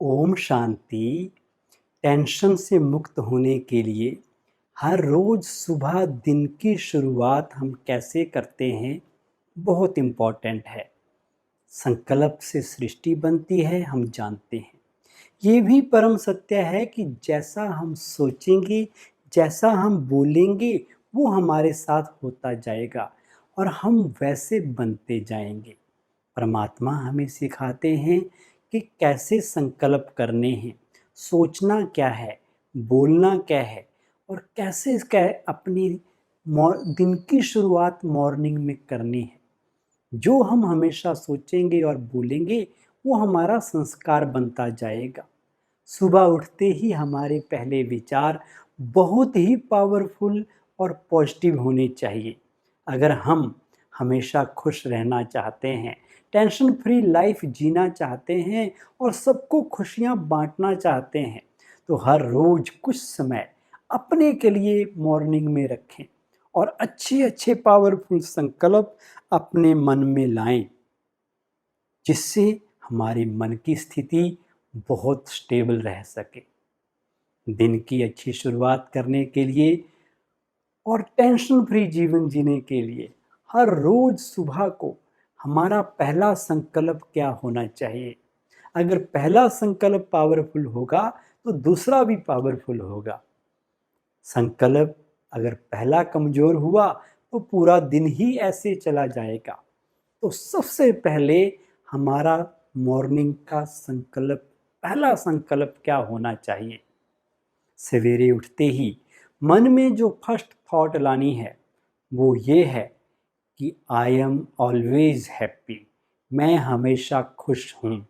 Om Shanti. Tension से मुक्त होने के लिए हर रोज सुबह दिन की शुरुआत हम कैसे करते हैं, बहुत इम्पॉर्टेंट है। संकल्प से सृष्टि बनती है, हम जानते हैं। ये भी परम सत्य है कि जैसा हम सोचेंगे, जैसा हम बोलेंगे, वो हमारे साथ होता जाएगा और हम वैसे बनते जाएंगे। परमात्मा हमें सिखाते हैं कि कैसे संकल्प करने हैं, सोचना क्या है, बोलना क्या है और कैसे इसका अपनी दिन की शुरुआत मॉर्निंग में करनी है। जो हम हमेशा सोचेंगे और बोलेंगे वो हमारा संस्कार बनता जाएगा। सुबह उठते ही हमारे पहले विचार बहुत ही पावरफुल और पॉजिटिव होने चाहिए। अगर हम हमेशा खुश रहना चाहते हैं, टेंशन फ्री लाइफ जीना चाहते हैं और सबको खुशियां बांटना चाहते हैं, तो हर रोज कुछ समय अपने के लिए मॉर्निंग में रखें और अच्छे अच्छे पावरफुल संकल्प अपने मन में लाएं, जिससे हमारे मन की स्थिति बहुत स्टेबल रह सके। दिन की अच्छी शुरुआत करने के लिए और टेंशन फ्री जीवन जीने के लिए हर रोज सुबह को हमारा पहला संकल्प क्या होना चाहिए। अगर पहला संकल्प पावरफुल होगा तो दूसरा भी पावरफुल होगा। संकल्प अगर पहला कमजोर हुआ तो पूरा दिन ही ऐसे चला जाएगा। तो सबसे पहले हमारा मॉर्निंग का संकल्प, पहला संकल्प क्या होना चाहिए। सवेरे उठते ही मन में जो फर्स्ट थॉट लानी है वो ये है कि आई एम ऑलवेज हैप्पी, मैं हमेशा खुश हूँ।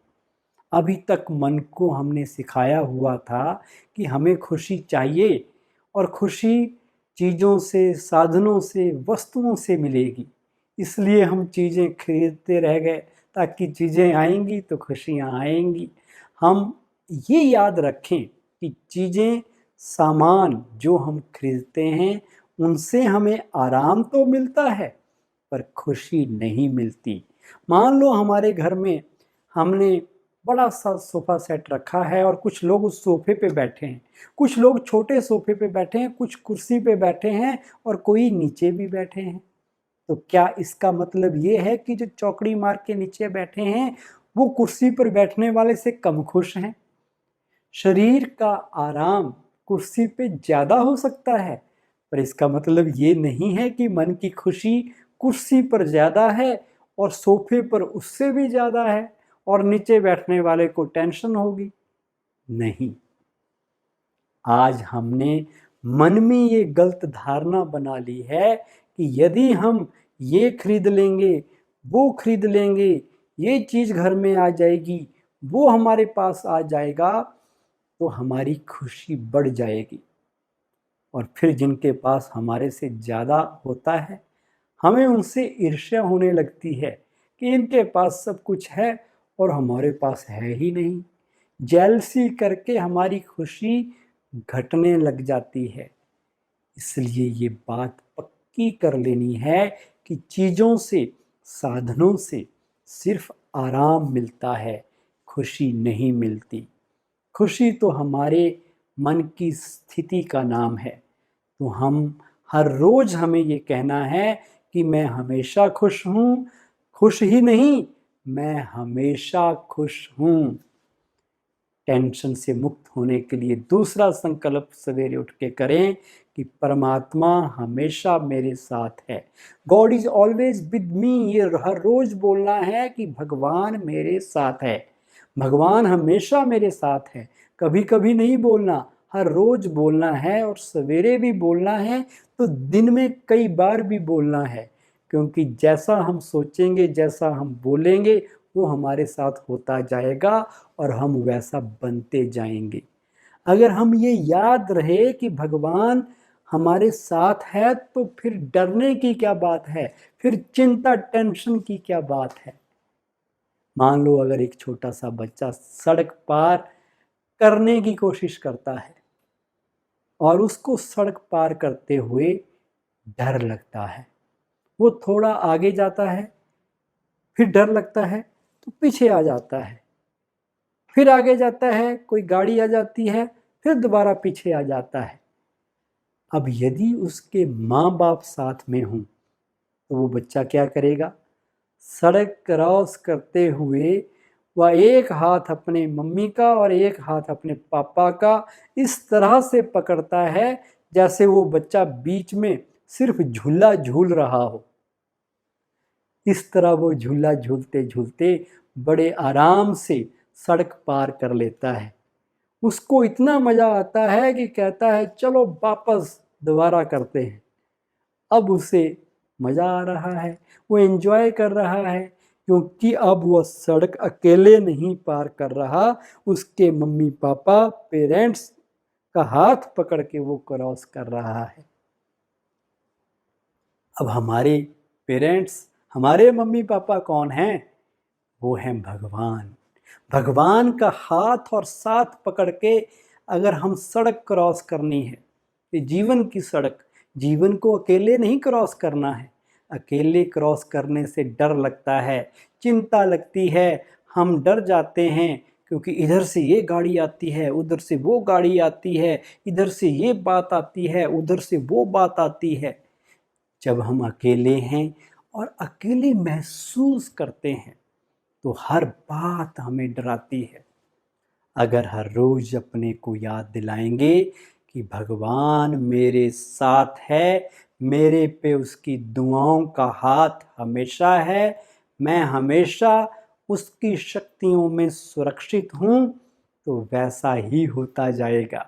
अभी तक मन को हमने सिखाया हुआ था कि हमें खुशी चाहिए और खुशी चीज़ों से, साधनों से, वस्तुओं से मिलेगी। इसलिए हम चीज़ें खरीदते रह गए ताकि चीज़ें आएंगी तो खुशियाँ आएंगी। हम ये याद रखें कि चीज़ें, सामान जो हम खरीदते हैं उनसे हमें आराम तो मिलता है पर खुशी नहीं मिलती। मान लो हमारे घर में हमने बड़ा सा सोफा सेट रखा है और कुछ लोग उस सोफे पे बैठे हैं, कुछ लोग छोटे सोफे पे बैठे हैं, कुछ कुर्सी पे बैठे हैं और कोई नीचे भी बैठे हैं। तो क्या इसका मतलब ये है कि जो चौकड़ी मार के नीचे बैठे हैं वो कुर्सी पर बैठने वाले से कम खुश हैं? शरीर का आराम कुर्सी पे ज्यादा हो सकता है, पर इसका मतलब ये नहीं है कि मन की खुशी कुर्सी पर ज्यादा है और सोफे पर उससे भी ज्यादा है और नीचे बैठने वाले को टेंशन होगी। नहीं, आज हमने मन में ये गलत धारणा बना ली है कि यदि हम ये खरीद लेंगे, वो खरीद लेंगे, ये चीज घर में आ जाएगी, वो हमारे पास आ जाएगा, तो हमारी खुशी बढ़ जाएगी। और फिर जिनके पास हमारे से ज़्यादा होता है, हमें उनसे ईर्ष्या होने लगती है कि इनके पास सब कुछ है और हमारे पास है ही नहीं। जेलसी करके हमारी खुशी घटने लग जाती है। इसलिए ये बात पक्की कर लेनी है कि चीज़ों से, साधनों से सिर्फ आराम मिलता है, खुशी नहीं मिलती। खुशी तो हमारे मन की स्थिति का नाम है। तो हम हर रोज हमें ये कहना है कि मैं हमेशा खुश हूँ, खुश ही नहीं, मैं हमेशा खुश हूँ। टेंशन से मुक्त होने के लिए दूसरा संकल्प सवेरे उठ के करें कि परमात्मा हमेशा मेरे साथ है। God is always with me. ये हर रोज बोलना है कि भगवान मेरे साथ है, भगवान हमेशा मेरे साथ है। कभी कभी नहीं बोलना, हर रोज बोलना है और सवेरे भी बोलना है, तो दिन में कई बार भी बोलना है। क्योंकि जैसा हम सोचेंगे, जैसा हम बोलेंगे, वो हमारे साथ होता जाएगा और हम वैसा बनते जाएंगे। अगर हम ये याद रहे कि भगवान हमारे साथ है तो फिर डरने की क्या बात है, फिर चिंता टेंशन की क्या बात है। मान लो अगर एक छोटा सा बच्चा सड़क पार करने की कोशिश करता है और उसको सड़क पार करते हुए डर लगता है, वो थोड़ा आगे जाता है, फिर डर लगता है तो पीछे आ जाता है, फिर आगे जाता है, कोई गाड़ी आ जाती है, फिर दोबारा पीछे आ जाता है। अब यदि उसके माँ बाप साथ में हों तो वो बच्चा क्या करेगा? सड़क क्रॉस करते हुए वह एक हाथ अपने मम्मी का और एक हाथ अपने पापा का इस तरह से पकड़ता है जैसे वो बच्चा बीच में सिर्फ झूला झूल रहा हो। इस तरह वो झूला झूलते झूलते बड़े आराम से सड़क पार कर लेता है। उसको इतना मज़ा आता है कि कहता है चलो वापस दोबारा करते हैं। अब उसे मज़ा आ रहा है, वो एंजॉय कर रहा है, क्योंकि अब वो सड़क अकेले नहीं पार कर रहा, उसके मम्मी पापा पेरेंट्स का हाथ पकड़ के वो क्रॉस कर रहा है। अब हमारे पेरेंट्स, हमारे मम्मी पापा कौन हैं? वो हैं भगवान। भगवान का हाथ और साथ पकड़ के अगर हम सड़क क्रॉस करनी है, ये जीवन की सड़क, जीवन को अकेले नहीं क्रॉस करना है। अकेले क्रॉस करने से डर लगता है, चिंता लगती है, हम डर जाते हैं क्योंकि इधर से ये गाड़ी आती है, उधर से वो गाड़ी आती है, इधर से ये बात आती है, उधर से वो बात आती है। जब हम अकेले हैं और अकेले महसूस करते हैं तो हर बात हमें डराती है। अगर हर रोज अपने को याद दिलाएंगे कि भगवान मेरे साथ है, मेरे पे उसकी दुआओं का हाथ हमेशा है, मैं हमेशा उसकी शक्तियों में सुरक्षित हूँ, तो वैसा ही होता जाएगा।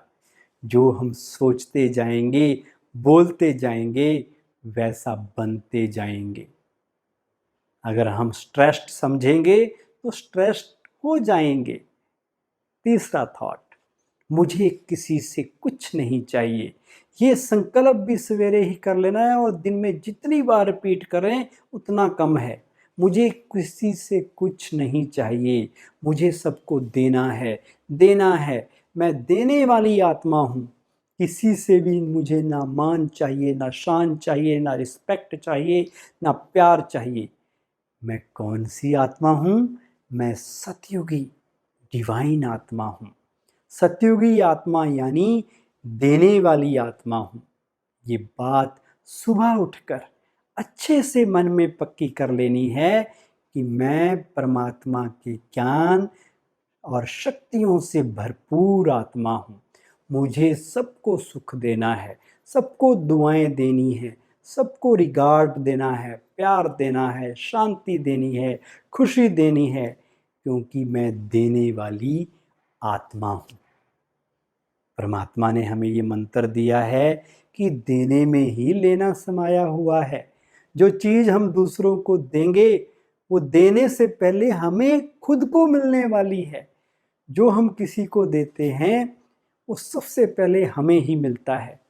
जो हम सोचते जाएंगे, बोलते जाएंगे, वैसा बनते जाएंगे। अगर हम स्ट्रेस्ड समझेंगे तो स्ट्रेस्ड हो जाएंगे। तीसरा थॉट, मुझे किसी से कुछ नहीं चाहिए। ये संकल्प भी सवेरे ही कर लेना है और दिन में जितनी बार रिपीट करें उतना कम है। मुझे किसी से कुछ नहीं चाहिए, मुझे सबको देना है, देना है। मैं देने वाली आत्मा हूँ। किसी से भी मुझे ना मान चाहिए, ना शान चाहिए, ना रिस्पेक्ट चाहिए, ना प्यार चाहिए। मैं कौन सी आत्मा हूँ? मैं सतयुगी डिवाइन आत्मा हूँ। सतयुगी आत्मा यानी देने वाली आत्मा हूँ। ये बात सुबह उठकर अच्छे से मन में पक्की कर लेनी है कि मैं परमात्मा के ज्ञान और शक्तियों से भरपूर आत्मा हूँ। मुझे सबको सुख देना है, सबको दुआएं देनी है, सबको रिगार्ड देना है, प्यार देना है, शांति देनी है, खुशी देनी है, क्योंकि मैं देने वाली आत्मा हूँ। परमात्मा ने हमें ये मंत्र दिया है कि देने में ही लेना समाया हुआ है। जो चीज़ हम दूसरों को देंगे वो देने से पहले हमें खुद को मिलने वाली है। जो हम किसी को देते हैं वो सबसे पहले हमें ही मिलता है,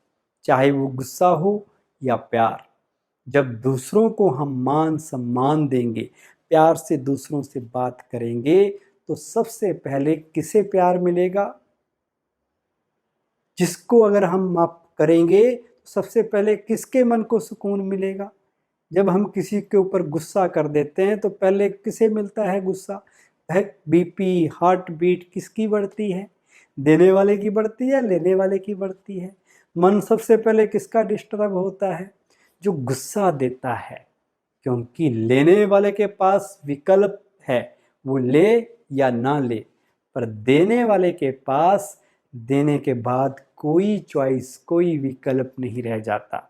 चाहे वो गुस्सा हो या प्यार। जब दूसरों को हम मान सम्मान देंगे, प्यार से दूसरों से बात करेंगे, तो सबसे पहले किसे प्यार मिलेगा? जिसको अगर हम माफ करेंगे तो सबसे पहले किसके मन को सुकून मिलेगा? जब हम किसी के ऊपर गुस्सा कर देते हैं तो पहले किसे मिलता है गुस्सा? बीपी, हार्ट बीट किसकी बढ़ती है? देने वाले की बढ़ती है, लेने वाले की बढ़ती है? मन सबसे पहले किसका डिस्टर्ब होता है? जो गुस्सा देता है, क्योंकि लेने वाले के पास विकल्प है, वो ले या ना ले, पर देने वाले के पास देने के बाद कोई चॉइस, कोई विकल्प नहीं रह जाता।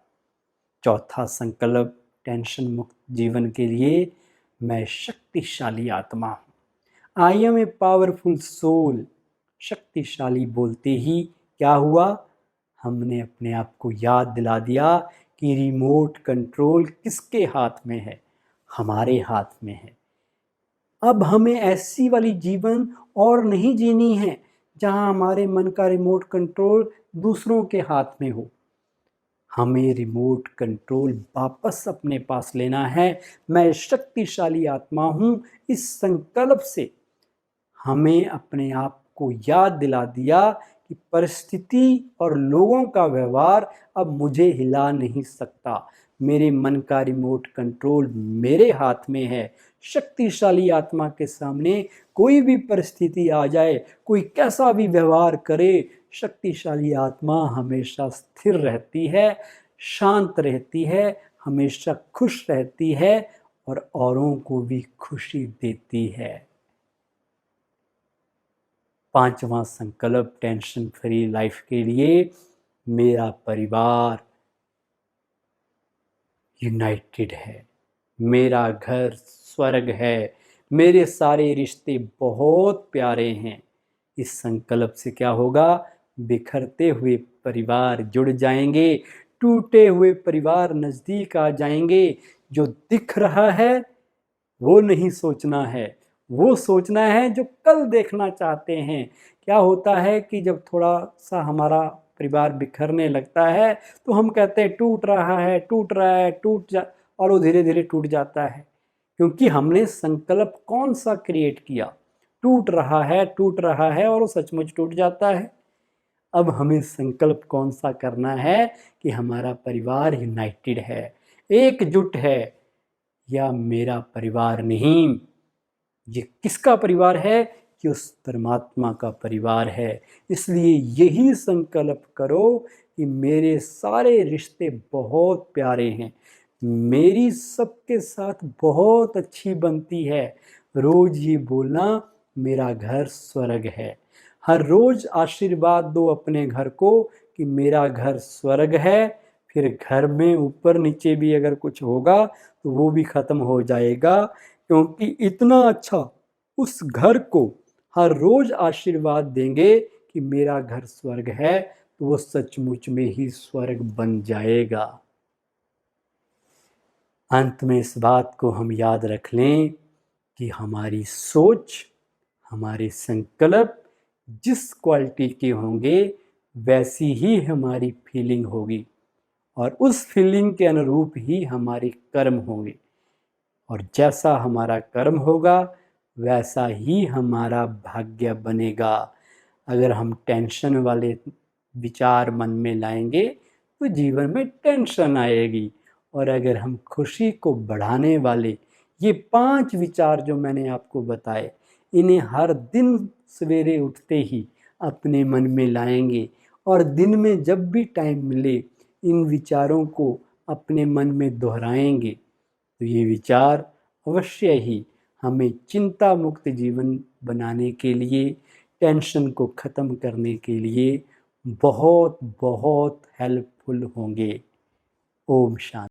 चौथा संकल्प टेंशन मुक्त जीवन के लिए, मैं शक्तिशाली आत्मा हूँ। I am a powerful soul. शक्तिशाली बोलते ही क्या हुआ? हमने अपने आप को याद दिला दिया कि रिमोट कंट्रोल किसके हाथ में है? हमारे हाथ में है। अब हमें ऐसी वाली जीवन और नहीं जीनी है जहां हमारे मन का रिमोट कंट्रोल दूसरों के हाथ में हो। हमें रिमोट कंट्रोल वापस अपने पास लेना है। मैं शक्तिशाली आत्मा हूँ, इस संकल्प से हमें अपने आप को याद दिला दिया कि परिस्थिति और लोगों का व्यवहार अब मुझे हिला नहीं सकता। मेरे मन का रिमोट कंट्रोल मेरे हाथ में है। शक्तिशाली आत्मा के सामने कोई भी परिस्थिति आ जाए, कोई कैसा भी व्यवहार करे, शक्तिशाली आत्मा हमेशा स्थिर रहती है, शांत रहती है, हमेशा खुश रहती है और औरों को भी खुशी देती है। 5वां संकल्प टेंशन फ्री लाइफ के लिए, मेरा परिवार यूनाइटेड है, मेरा घर स्वर्ग है, मेरे सारे रिश्ते बहुत प्यारे हैं। इस संकल्प से क्या होगा? बिखरते हुए परिवार जुड़ जाएंगे, टूटे हुए परिवार नज़दीक आ जाएंगे। जो दिख रहा है वो नहीं सोचना है, वो सोचना है जो कल देखना चाहते हैं। क्या होता है कि जब थोड़ा सा हमारा परिवार बिखरने लगता है तो हम कहते हैं टूट रहा है, टूट रहा है, और वो धीरे धीरे टूट जाता है, क्योंकि हमने संकल्प कौन सा क्रिएट किया? टूट रहा है, टूट रहा है, और वो सचमुच टूट जाता है। अब हमें संकल्प कौन सा करना है कि हमारा परिवार यूनाइटेड है, एकजुट है। या मेरा परिवार नहीं, ये किसका परिवार है? कि उस परमात्मा का परिवार है। इसलिए यही संकल्प करो कि मेरे सारे रिश्ते बहुत प्यारे हैं, मेरी सबके साथ बहुत अच्छी बनती है। रोज ये बोलना, मेरा घर स्वर्ग है। हर रोज आशीर्वाद दो अपने घर को कि मेरा घर स्वर्ग है। फिर घर में ऊपर नीचे भी अगर कुछ होगा तो वो भी खत्म हो जाएगा, क्योंकि इतना अच्छा उस घर को हर रोज आशीर्वाद देंगे कि मेरा घर स्वर्ग है, तो वो सचमुच में ही स्वर्ग बन जाएगा। अंत में इस बात को हम याद रख लें कि हमारी सोच, हमारे संकल्प जिस क्वालिटी के होंगे वैसी ही हमारी फीलिंग होगी, और उस फीलिंग के अनुरूप ही हमारे कर्म होंगे, और जैसा हमारा कर्म होगा वैसा ही हमारा भाग्य बनेगा। अगर हम टेंशन वाले विचार मन में लाएंगे तो जीवन में टेंशन आएगी, और अगर हम खुशी को बढ़ाने वाले ये 5 विचार जो मैंने आपको बताए, इन्हें हर दिन सवेरे उठते ही अपने मन में लाएंगे, और दिन में जब भी टाइम मिले इन विचारों को अपने मन में दोहराएंगे, तो ये विचार अवश्य ही हमें चिंता मुक्त जीवन बनाने के लिए, टेंशन को ख़त्म करने के लिए बहुत बहुत हेल्पफुल होंगे। ओम शांति।